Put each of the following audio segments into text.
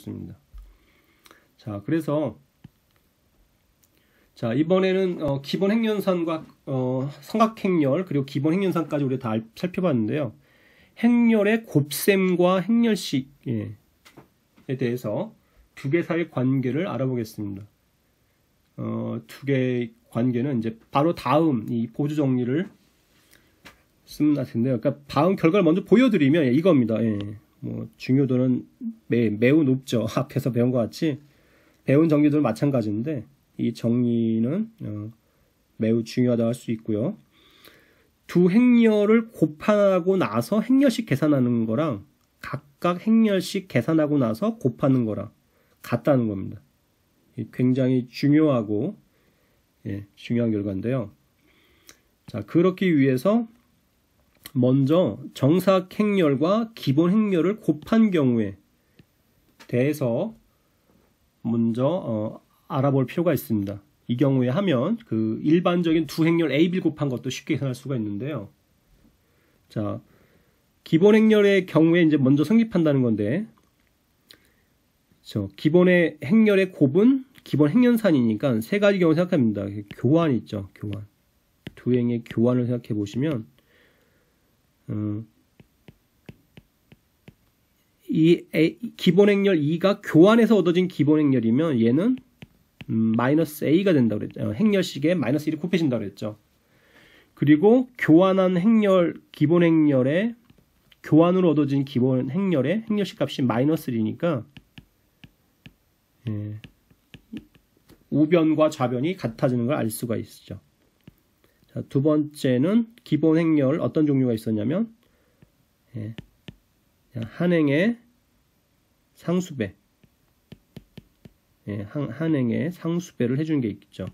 알아보겠습니다. 자, 그래서 자, 이번에는 기본 행렬선과 삼각행렬 그리고 기본 행렬선까지 우리 다 살펴봤는데요. 행렬의 곱셈과 행렬식에 대해서 두 개 사이의 관계를 알아보겠습니다. 두 개의 관계는 이제 바로 다음 이 보조 정리를 쓰면 할 텐데요. 그러니까 다음 결과를 먼저 보여드리면 이겁니다. 예. 뭐 중요도는 매우 높죠. 앞에서 배운 것 같이 배운 정리들은 마찬가지인데 이 정리는 매우 중요하다고 할 수 있고요. 두 행렬을 곱하고 나서 행렬식 계산하는 거랑 각각 행렬식 계산하고 나서 곱하는 거랑 같다는 겁니다. 굉장히 중요하고 중요한 결과인데요. 자, 그렇기 위해서 먼저 정사각 행렬과 기본 행렬을 곱한 경우에 대해서 먼저 알아볼 필요가 있습니다. 이 경우에 하면 그 일반적인 두 행렬 A, B를 곱한 것도 쉽게 계산할 수가 있는데요. 자, 기본 행렬의 경우에 이제 먼저 성립한다는 건데, 기본의 행렬의 곱은 기본 행렬산이니까 세 가지 경우 생각합니다. 교환 있죠, 교환. 두 행의 교환을 생각해 보시면, 기본 행렬 2가 교환해서 얻어진 기본 행렬이면 얘는 마이너스 A가 된다고 그랬죠. 행렬식에 마이너스 1이 곱해진다고 그랬죠. 그리고 교환한 행렬, 기본 행렬에 교환으로 얻어진 기본 행렬의 행렬식 값이 마이너스 1이니까 우변과 좌변이 같아지는 걸 알 수가 있죠. 자, 두 번째는 기본 행렬 어떤 종류가 있었냐면 한 행의 상수배, 한 행의 상수배를 해주는 게 있죠.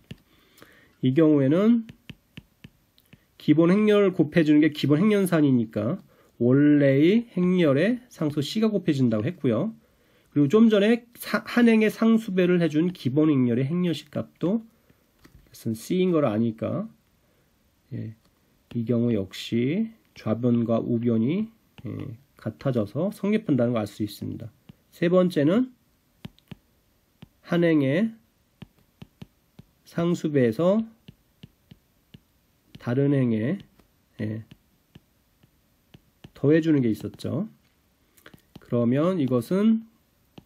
이 경우에는 기본 행렬을 곱해주는 게 기본 행렬산이니까 원래의 행렬의 상수 C가 곱해진다고 했고요. 그리고 좀 전에 한 행의 상수배를 해준 기본 행렬의 행렬식 값도 C인 걸 아니까 이 경우 역시 좌변과 우변이 같아져서 성립한다는 걸 알 수 있습니다. 세 번째는 한 행의 상수배에서 다른 행에 더해주는 게 있었죠. 그러면 이것은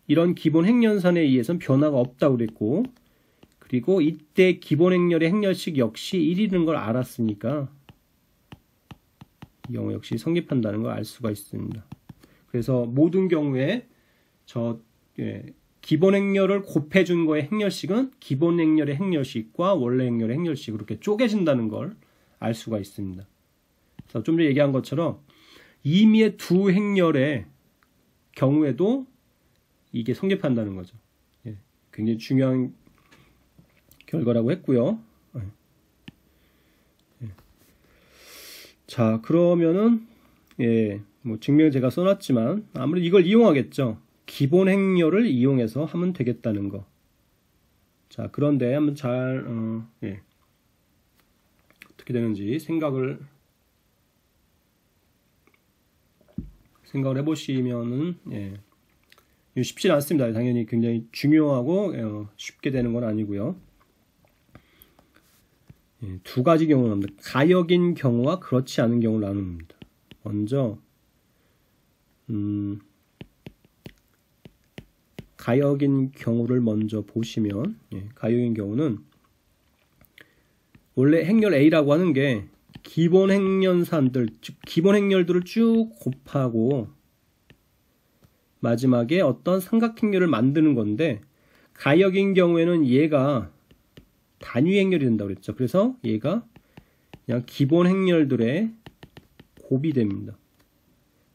이런 기본 행렬선에 의해서는 변화가 없다고 그랬고, 그리고 이때 기본 행렬의 행렬식 역시 1이라는 걸 알았으니까 이 경우 역시 성립한다는 걸 알 수가 있습니다. 그래서 모든 경우에 기본 행렬을 곱해준 거의 행렬식은 기본 행렬의 행렬식과 원래 행렬의 행렬식으로 이렇게 쪼개진다는 걸 알 수가 있습니다. 그래서 좀 전에 얘기한 것처럼 임의의 두 행렬의 경우에도 이게 성립한다는 거죠. 굉장히 중요한 결과라고 했고요. 자, 그러면은 뭐 증명을 제가 써놨지만 아무래도 이걸 이용하겠죠. 기본 행렬을 이용해서 하면 되겠다는 거. 자, 그런데 한번 잘 어떻게 되는지 생각을 해보시면은 쉽지 않습니다. 당연히 굉장히 중요하고 쉽게 되는 건 아니고요. 두 가지 경우를 합니다. 가역인 경우와 그렇지 않은 경우를 나눕니다. 먼저 가역인 경우를 먼저 보시면 가역인 경우는 원래 행렬 A라고 하는 게 기본 행렬산들, 즉 기본 행렬들을 쭉 곱하고 마지막에 어떤 삼각행렬을 만드는 건데, 가역인 경우에는 얘가 단위 행렬이 된다고 그랬죠. 그래서 얘가 그냥 기본 행렬들의 곱이 됩니다.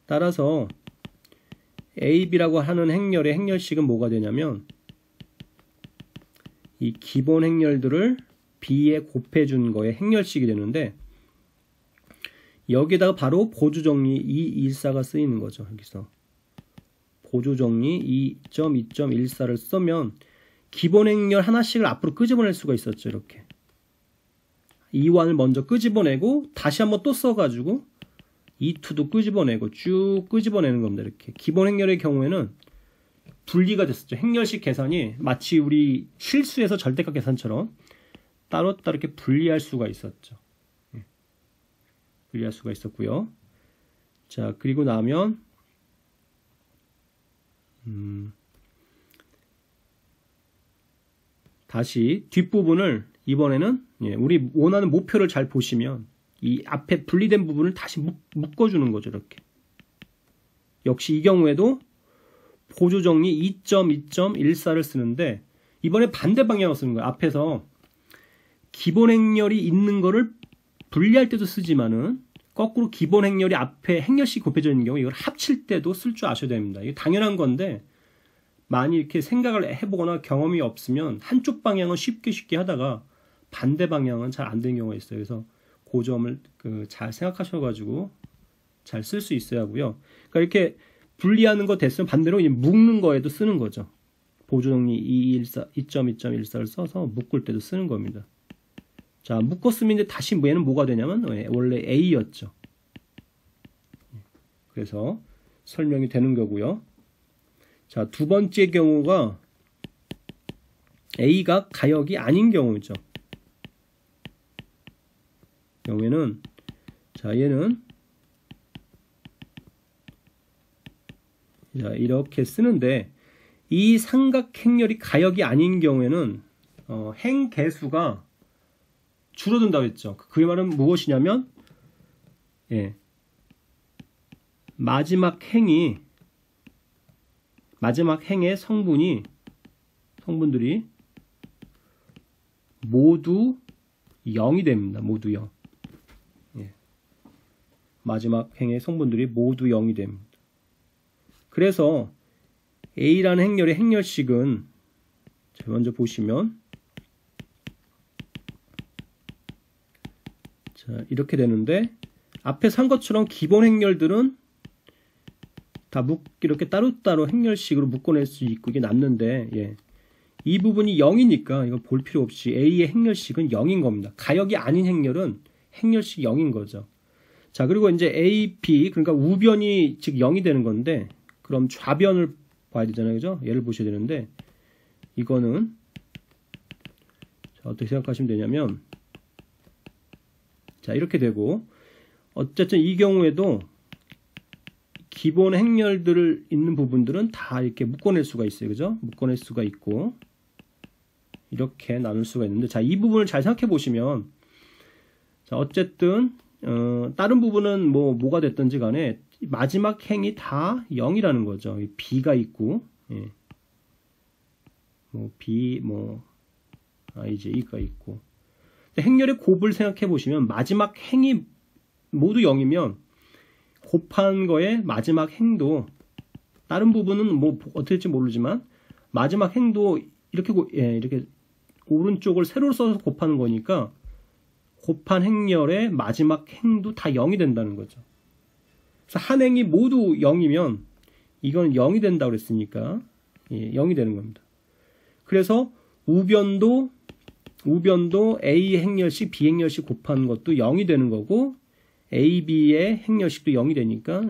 따라서 A, B라고 하는 행렬의 행렬식은 뭐가 되냐면 이 기본 행렬들을 B에 곱해준 거에 행렬식이 되는데, 여기다가 바로 보조정리 214가 쓰이는 거죠. 여기서 보조정리 2.2.14를 쓰면 기본 행렬 하나씩을 앞으로 끄집어낼 수가 있었죠. 이렇게 2완을 먼저 끄집어내고 다시 한번 또 써가지고 2,2도 끄집어내고 쭉 끄집어내는 겁니다. 이렇게 기본 행렬의 경우에는 분리가 됐었죠. 행렬식 계산이 마치 우리 실수에서 절대값 계산처럼 따로따로 이렇게 분리할 수가 있었죠. 분리할 수가 있었고요. 자, 그리고 나면 다시 뒷부분을 이번에는 우리 원하는 목표를 잘 보시면 이 앞에 분리된 부분을 다시 묶어주는 거죠. 이렇게. 역시 이 경우에도 보조정리 2.2.14를 쓰는데 이번에 반대 방향으로 쓰는 거예요. 앞에서 기본 행렬이 있는 거를 분리할 때도 쓰지만은 거꾸로 기본 행렬이 앞에 행렬식 곱해져 있는 경우 이걸 합칠 때도 쓸 줄 아셔야 됩니다. 이게 당연한 건데 많이 이렇게 생각을 해보거나 경험이 없으면 한쪽 방향은 쉽게 하다가 반대 방향은 잘 안 되는 경우가 있어요. 그래서 그 점을 잘 생각하셔가지고 잘 쓸 수 있어야 하고요. 그러니까 이렇게 분리하는 거 됐으면 반대로 묶는 거에도 쓰는 거죠. 보조정리 2.2.14를 써서 묶을 때도 쓰는 겁니다. 자, 묶었으면 이제 다시 얘는 뭐가 되냐면 원래 A였죠. 그래서 설명이 되는 거고요. 자, 두 번째 경우가 A가 가역이 아닌 경우죠. 경우에는 자, 얘는 자, 이렇게 쓰는데 이 삼각행렬이 가역이 아닌 경우에는 행개수가 줄어든다고 했죠. 그 말은 무엇이냐면 마지막 행의 성분들이 모두 0이 됩니다. 모두 0. 마지막 행의 성분들이 모두 0이 됩니다. 그래서 A라는 행렬의 행렬식은 자, 먼저 보시면 자, 이렇게 되는데 앞에 산 것처럼 기본 행렬들은 다 이렇게 따로따로 행렬식으로 묶어낼 수 있고 이게 남는데 이 부분이 0이니까 이거 볼 필요 없이 A의 행렬식은 0인 겁니다. 가역이 아닌 행렬은 행렬식 0인 거죠. 자, 그리고 이제 A, B 그러니까 우변이 즉 0이 되는 건데 그럼 좌변을 봐야 되잖아요. 그죠? 얘를 보셔야 되는데 이거는 자, 어떻게 생각하시면 되냐면 자, 이렇게 되고 어쨌든 이 경우에도 기본 행렬들 있는 부분들은 다 이렇게 묶어낼 수가 있어요. 그죠? 묶어낼 수가 있고 이렇게 나눌 수가 있는데 자, 이 부분을 잘 생각해 보시면 자, 어쨌든 다른 부분은 뭐가 됐든지 간에 마지막 행이 다 0이라는 거죠. B가 있고 B IJ가 있고 행렬의 곱을 생각해 보시면 마지막 행이 모두 0이면 곱한 거에 마지막 행도 다른 부분은 뭐 어떻게 될지 모르지만 마지막 행도 이렇게 오른쪽을 세로로 써서 곱하는 거니까 곱한 행렬의 마지막 행도 다 0이 된다는 거죠. 그래서 한 행이 모두 0이면 이건 0이 된다고 그랬으니까 0이 되는 겁니다. 그래서 우변도 A 행렬식, B 행렬식 곱하는 것도 0이 되는 거고 A, B의 행렬식도 0이 되니까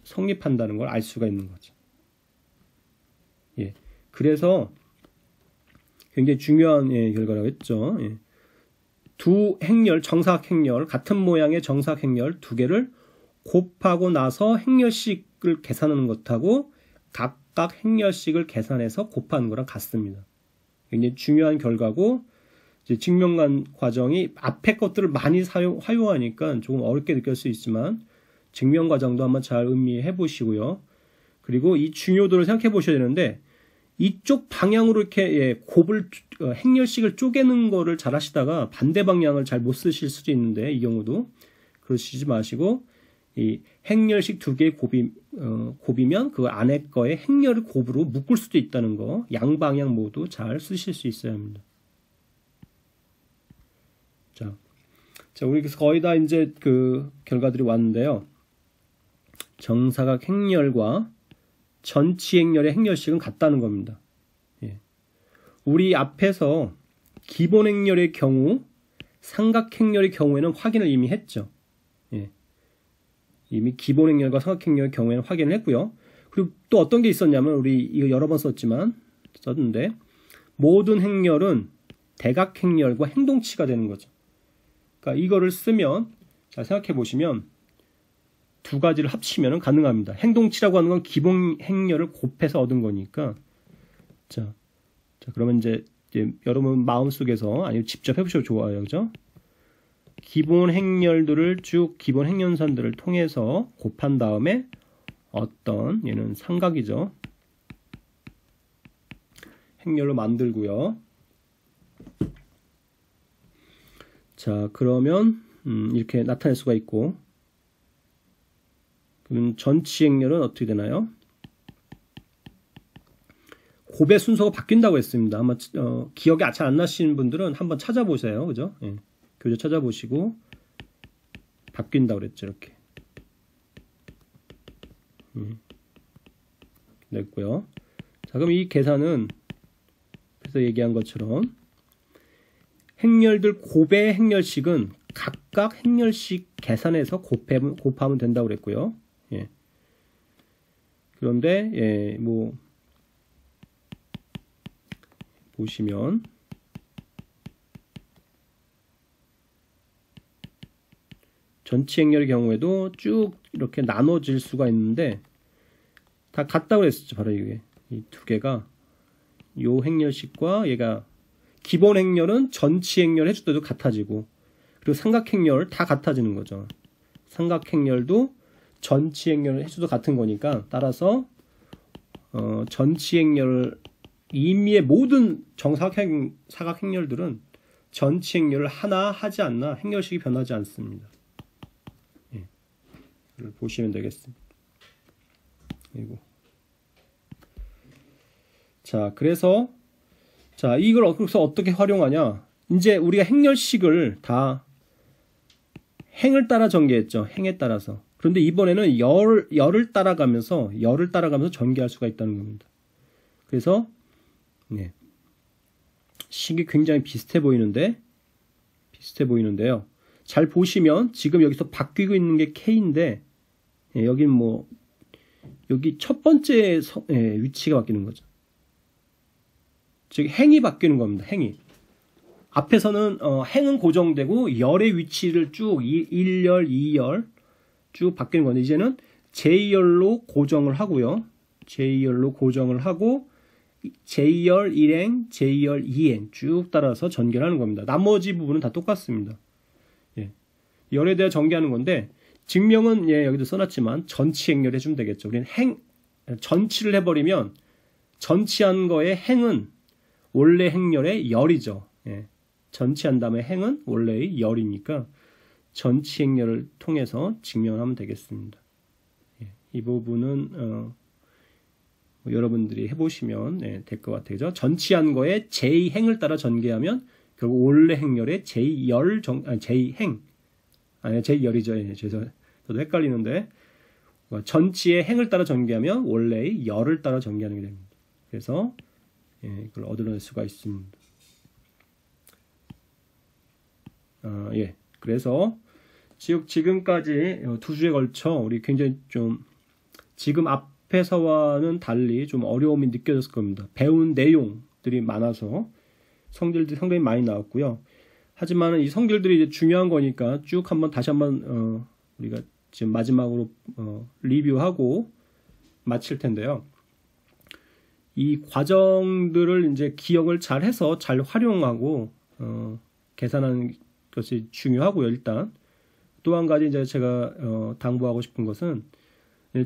성립한다는 걸 알 수가 있는 거죠. 그래서 굉장히 중요한 결과라고 했죠. 두 행렬, 정사각 행렬, 같은 모양의 정사각 행렬 두 개를 곱하고 나서 행렬식을 계산하는 것하고 각각 행렬식을 계산해서 곱하는 거랑 같습니다. 굉장히 중요한 결과고 이제 증명관 과정이 앞에 것들을 많이 활용하니까 조금 어렵게 느낄 수 있지만 증명 과정도 한번 잘 음미해 보시고요. 그리고 이 중요도를 생각해 보셔야 되는데 이쪽 방향으로 이렇게 행렬식을 쪼개는 거를 잘 하시다가 반대 방향을 잘 못 쓰실 수도 있는데 이 경우도 그러시지 마시고 이 행렬식 두 개의 곱이면 그 안에 거에 행렬을 곱으로 묶을 수도 있다는 거 양방향 모두 잘 쓰실 수 있어야 합니다. 자, 우리 거의 다 이제 그 결과들이 왔는데요. 정사각 행렬과 전치 행렬의 행렬식은 같다는 겁니다. 우리 앞에서 기본 행렬의 경우, 삼각 행렬의 경우에는 확인을 이미 했죠. 이미 기본 행렬과 삼각 행렬의 경우에는 확인을 했고요. 그리고 또 어떤 게 있었냐면 우리 이거 여러 번 썼는데 모든 행렬은 대각행렬과 행동치가 되는 거죠. 그러니까 이거를 쓰면 잘 생각해 보시면 두 가지를 합치면 가능합니다. 행동치라고 하는 건 기본 행렬을 곱해서 얻은 거니까. 자 그러면 이제 여러분 마음속에서 아니면 직접 해보셔도 좋아요. 그죠? 기본 행렬들을 쭉 기본 행연선들을 통해서 곱한 다음에 어떤 얘는 삼각이죠. 행렬로 만들고요. 자 그러면 이렇게 나타낼 수가 있고 그럼 전치 행렬은 어떻게 되나요? 곱의 순서가 바뀐다고 했습니다. 아마 기억이 잘 안 나시는 분들은 한번 찾아보세요. 그죠? 예. 교재 찾아보시고 바뀐다고 그랬죠. 이렇게 됐고요. 자 그럼 이 계산은 그래서 얘기한 것처럼 행렬들 곱의 행렬식은 각각 행렬식 계산해서 곱하면 된다고 그랬고요. 예. 그런데 예, 뭐 보시면 전치 행렬의 경우에도 쭉 이렇게 나눠질 수가 있는데 다 같다고 그랬었죠. 바로 이게 이 두 개가 요 행렬식과 얘가 기본 행렬은 전치 행렬 해줄 때도 같아지고 그리고 삼각 행렬 다 같아지는 거죠. 삼각 행렬도 전치 행렬을 해줘도 같은 거니까 따라서 전치 행렬 임의의 모든 사각 행렬들은 전치 행렬을 하나 하지 않나 행렬식이 변하지 않습니다. 예. 보시면 되겠습니다. 그리고 자 그래서 자 이걸 그래서 어떻게 활용하냐? 이제 우리가 행렬식을 다 행을 따라 전개했죠. 행에 따라서. 그런데 이번에는 열을 따라가면서 전개할 수가 있다는 겁니다. 그래서 네. 식이 굉장히 비슷해 보이는데요. 잘 보시면 지금 여기서 바뀌고 있는 게 K인데 예, 여기는 뭐 여기 첫 번째 위치가 바뀌는 거죠. 즉 행이 바뀌는 겁니다. 행이. 앞에서는 행은 고정되고 열의 위치를 쭉 1열, 2열 쭉 바뀌는 건데 이제는 J열로 고정을 하고요. J열로 고정을 하고 J열 1행, J열 2행 쭉 따라서 전개를 하는 겁니다. 나머지 부분은 다 똑같습니다. 예. 열에 대해 전개하는 건데 증명은 예, 여기도 써놨지만 전치 행렬 해주면 되겠죠. 우리는 전치를 해버리면 전치한 거의 행은 원래 행렬의 열이죠. 예. 전치한 다음에 행은 원래의 열이니까 전치 행렬을 통해서 증명하면 되겠습니다. 예. 이 부분은 여러분들이 해보시면 될 것 같아요. 그죠? 전치한 거에 제2행을 따라 전개하면 결국 원래 행렬의 제2행 아니 제2열이죠. 예, 저도 헷갈리는데 전치의 행을 따라 전개하면 원래의 열을 따라 전개하는 게 됩니다. 그래서 예, 그걸 얻어낼 수가 있습니다. 예, 그래서 지금까지 두 주에 걸쳐 우리 굉장히 좀 지금 앞에서와는 달리 좀 어려움이 느껴졌을 겁니다. 배운 내용들이 많아서 성질들이 상당히 많이 나왔고요. 하지만 이 성질들이 이제 중요한 거니까 쭉 다시 한번 우리가 지금 마지막으로 리뷰하고 마칠 텐데요. 이 과정들을 이제 기억을 잘 해서 잘 활용하고 계산하는 것이 중요하고요. 일단 또 한 가지 이제 제가 당부하고 싶은 것은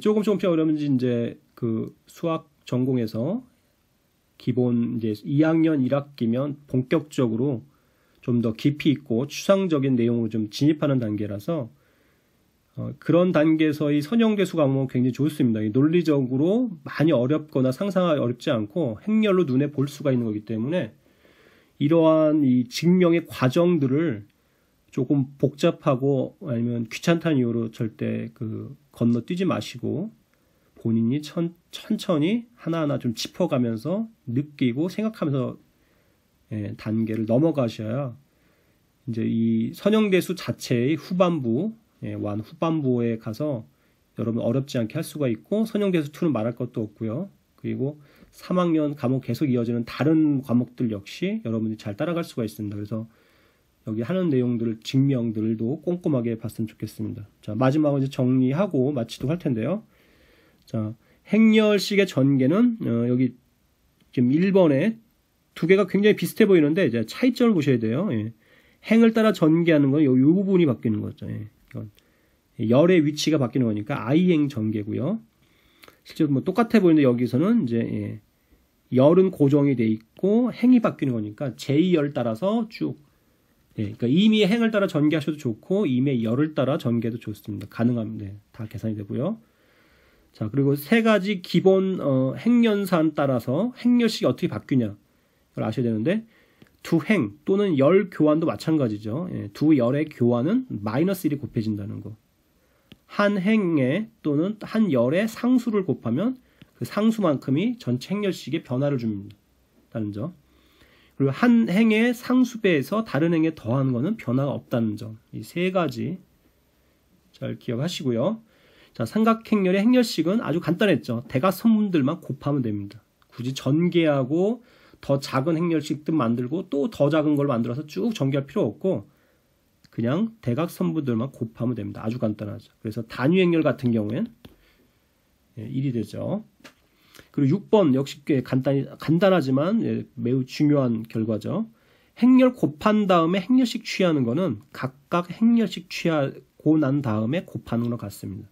조금씩 어려운지 이제 그 수학 전공에서 기본 이제 2학년 1학기면 본격적으로 좀 더 깊이 있고 추상적인 내용으로 좀 진입하는 단계라서 그런 단계에서의 선형대수 과목은 굉장히 좋습니다. 논리적으로 많이 어렵거나 상상하기 어렵지 않고 행렬로 눈에 볼 수가 있는 거기 때문에 이러한 이 증명의 과정들을 조금 복잡하고 아니면 귀찮다는 이유로 절대 건너뛰지 마시고 본인이 천천히 하나하나 좀 짚어가면서 느끼고 생각하면서 단계를 넘어가셔야 이제 이 선형대수 자체의 후반부, 완 후반부에 가서 여러분 어렵지 않게 할 수가 있고 선형대수 2는 말할 것도 없고요. 그리고 3학년 과목 계속 이어지는 다른 과목들 역시 여러분이 잘 따라갈 수가 있습니다. 그래서 여기 하는 내용들, 증명들도 꼼꼼하게 봤으면 좋겠습니다. 자, 마지막으로 이제 정리하고 마치도록 할 텐데요. 자, 행렬식의 전개는 여기 지금 1번에 두 개가 굉장히 비슷해 보이는데 이제 차이점을 보셔야 돼요. 예. 행을 따라 전개하는 건 이 부분이 바뀌는 거죠. 예. 이건 열의 위치가 바뀌는 거니까 I행 전개고요. 실제로 뭐 똑같아 보이는데 여기서는 이제 예. 열은 고정이 돼 있고 행이 바뀌는 거니까 제2열 따라서 쭉 예. 그러니까 임의의 행을 따라 전개하셔도 좋고 임의의 열을 따라 전개도 좋습니다. 가능합니다. 네. 다 계산이 되고요. 자, 그리고 세 가지 기본 행연산 따라서 행렬식이 어떻게 바뀌냐 이걸 아셔야 되는데 두 행 또는 열 교환도 마찬가지죠. 예, 두 열의 교환은 마이너스 1이 곱해진다는 거. 한 행에 또는 한 열의 상수를 곱하면 그 상수만큼이 전체 행렬식의 변화를 줍니다는 점. 그리고 한 행의 상수배에서 다른 행에 더하는 것은 변화가 없다는 점. 이 세 가지 잘 기억하시고요. 자, 삼각행렬의 행렬식은 아주 간단했죠. 대각선분들만 곱하면 됩니다. 굳이 전개하고 더 작은 행렬식들 만들고 또 더 작은 걸 만들어서 쭉 전개할 필요 없고 그냥 대각선분들만 곱하면 됩니다. 아주 간단하죠. 그래서 단위행렬 같은 경우엔 1이 되죠. 그리고 6번 역시 꽤 간단하지만 매우 중요한 결과죠. 행렬 곱한 다음에 행렬식 취하는 거는 각각 행렬식 취하고 난 다음에 곱하는 거랑 같습니다.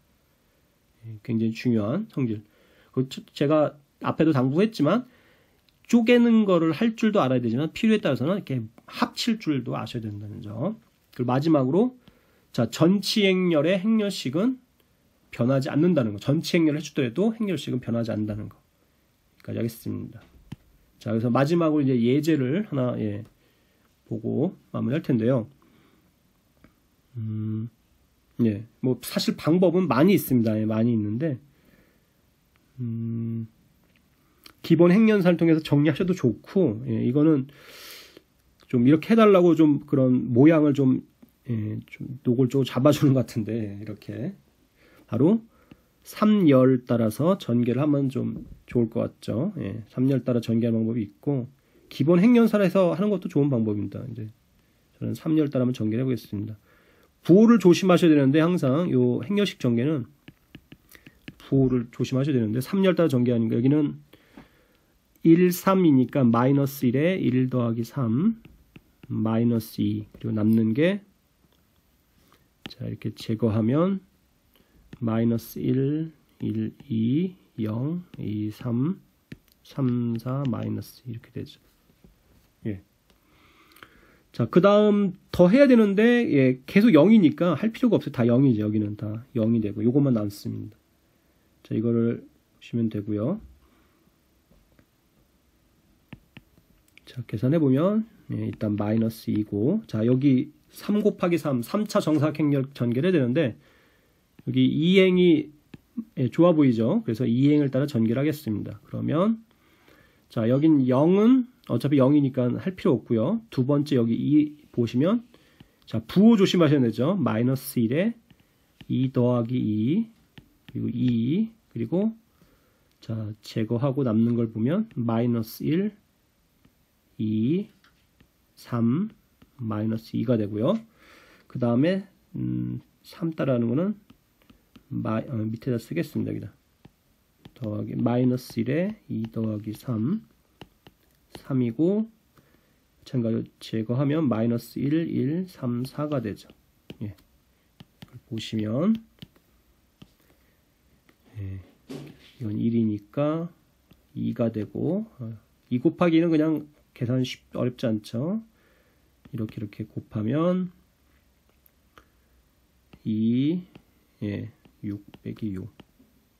굉장히 중요한 성질. 제가 앞에도 당부했지만 쪼개는 거를 할 줄도 알아야 되지만 필요에 따라서는 이렇게 합칠 줄도 아셔야 된다는 점. 그리고 마지막으로 자, 전치행렬의 행렬식은 변하지 않는다는 거. 전치행렬을 해주더라도 행렬식은 변하지 않는다는 거. 여기까지 하겠습니다. 자, 그래서 마지막으로 이제 예제를 하나 보고 마무리할 텐데요. 뭐 사실 방법은 많이 있습니다. 많이 있는데 기본 행연사를 통해서 정리하셔도 좋고 이거는 좀 이렇게 해달라고 좀 그런 모양을 좀 노골적으로 잡아주는 것 같은데 이렇게 바로 3열 따라서 전개를 하면 좀 좋을 것 같죠. 3열 따라 전개하는 방법이 있고 기본 행연사에서 하는 것도 좋은 방법입니다. 이제 저는 3열 따라 한번 전개를 해보겠습니다. 부호를 조심하셔야 되는데 항상 요 행렬식 전개는 부호를 조심하셔야 되는데 3열 따라 전개하니까 여기는 1, 3이니까 마이너스 1에 1 더하기 3 마이너스 2 그리고 남는 게 자 이렇게 제거하면 마이너스 1, 1, 2, 0, 2, 3, 3, 4 마이너스 이렇게 되죠. 자, 그 다음 더 해야 되는데 계속 0이니까 할 필요가 없어요. 다 0이죠. 여기는 다 0이 되고 요것만 남습니다. 자, 이거를 보시면 되고요. 자, 계산해보면 일단 마이너스 2고 자, 여기 3 곱하기 3, 3차 정사각행렬 전개를 해야 되는데 여기 2행이 좋아 보이죠. 그래서 2행을 따라 전개를 하겠습니다. 그러면 자, 여긴 0은 어차피 0이니까 할 필요 없고요. 두 번째 여기 2 보시면 자, 부호 조심하셔야 되죠. 마이너스 1에 2 더하기 2 그리고 2 그리고 자, 제거하고 남는 걸 보면 마이너스 1 2 3 마이너스 2가 되고요. 그 다음에 3 따라하는 거는 밑에다 쓰겠습니다. 여기다 더하기 마이너스 1에 2 더하기 3 3이고 마찬가지로 제거하면 마이너스 1, 1, 3, 4가 되죠. 보시면 이건 1이니까 2가 되고 2 곱하기는 그냥 계산 어렵지 않죠. 이렇게 곱하면 2, 6 빼기 6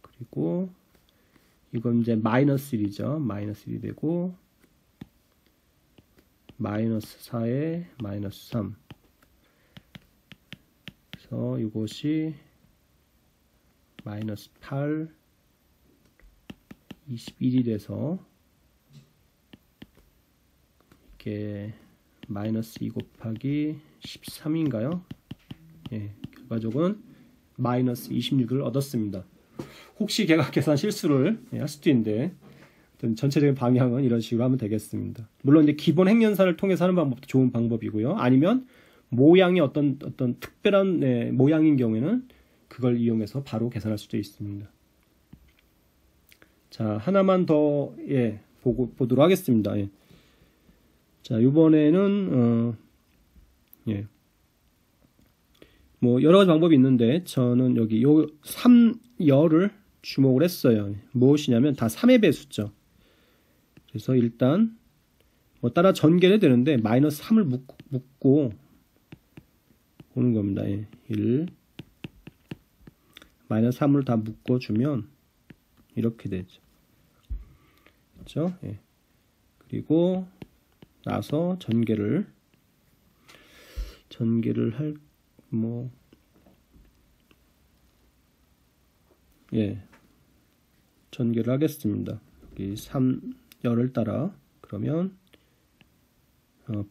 그리고 이건 이제 마이너스 1이죠. 마이너스 1이 되고 마이너스 4에 마이너스 3 그래서 이것이 마이너스 8 21이 돼서 이게 마이너스 2 곱하기 13인가요? 결과적은 마이너스 26을 얻었습니다. 혹시 계각 계산 실수를 할 수도 있는데 전체적인 방향은 이런 식으로 하면 되겠습니다. 물론 이제 기본 행연산을 통해서 하는 방법도 좋은 방법이고요. 아니면 모양이 어떤 특별한 모양인 경우에는 그걸 이용해서 바로 계산할 수도 있습니다. 자, 하나만 더 보도록 하겠습니다. 자, 이번에는 뭐 여러 가지 방법이 있는데 저는 여기 요 3열을 주목을 했어요. 무엇이냐면 다 3의 배수죠. 그래서 일단 뭐 따라 전개를 되는데 마이너스 3을 묶고 오는 겁니다. 1 마이너스 3을 다 묶어주면 이렇게 되죠. 그렇죠? 그리고 나서 전개를 할 전개를 하겠습니다. 여기 3열을 따라 그러면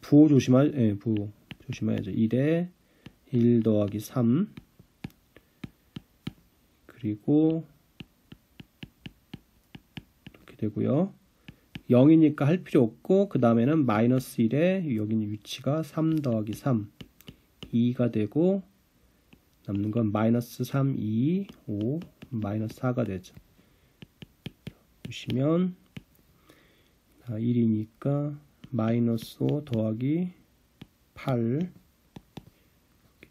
부호 조심해야죠. 2대 1 더하기 3 그리고 이렇게 되고요. 0이니까 할 필요 없고 그 다음에는 마이너스 1에 여기 있는 위치가 3 더하기 3 2가 되고 남는 건 마이너스 3, 2, 5, 마이너스 4가 되죠. 보시면 1이니까 마이너스 5 더하기 8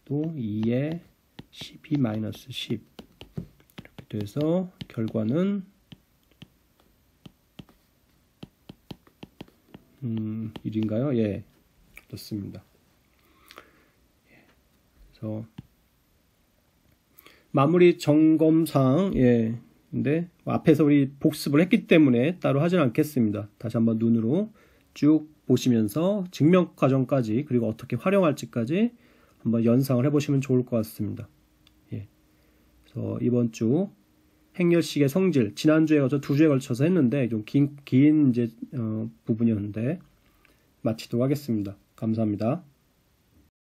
또 2에 12 마이너스 10 이렇게 돼서 결과는 1인가요? 좋습니다. 그래서 마무리 점검상 근데 앞에서 우리 복습을 했기 때문에 따로 하진 않겠습니다. 다시 한번 눈으로 쭉 보시면서 증명 과정까지 그리고 어떻게 활용할지까지 한번 연상을 해보시면 좋을 것 같습니다. 그래서 이번 주 행렬식의 성질 지난주에 걸쳐 2주에 걸쳐서 했는데 좀 긴 이제 부분이었는데 마치도록 하겠습니다. 감사합니다.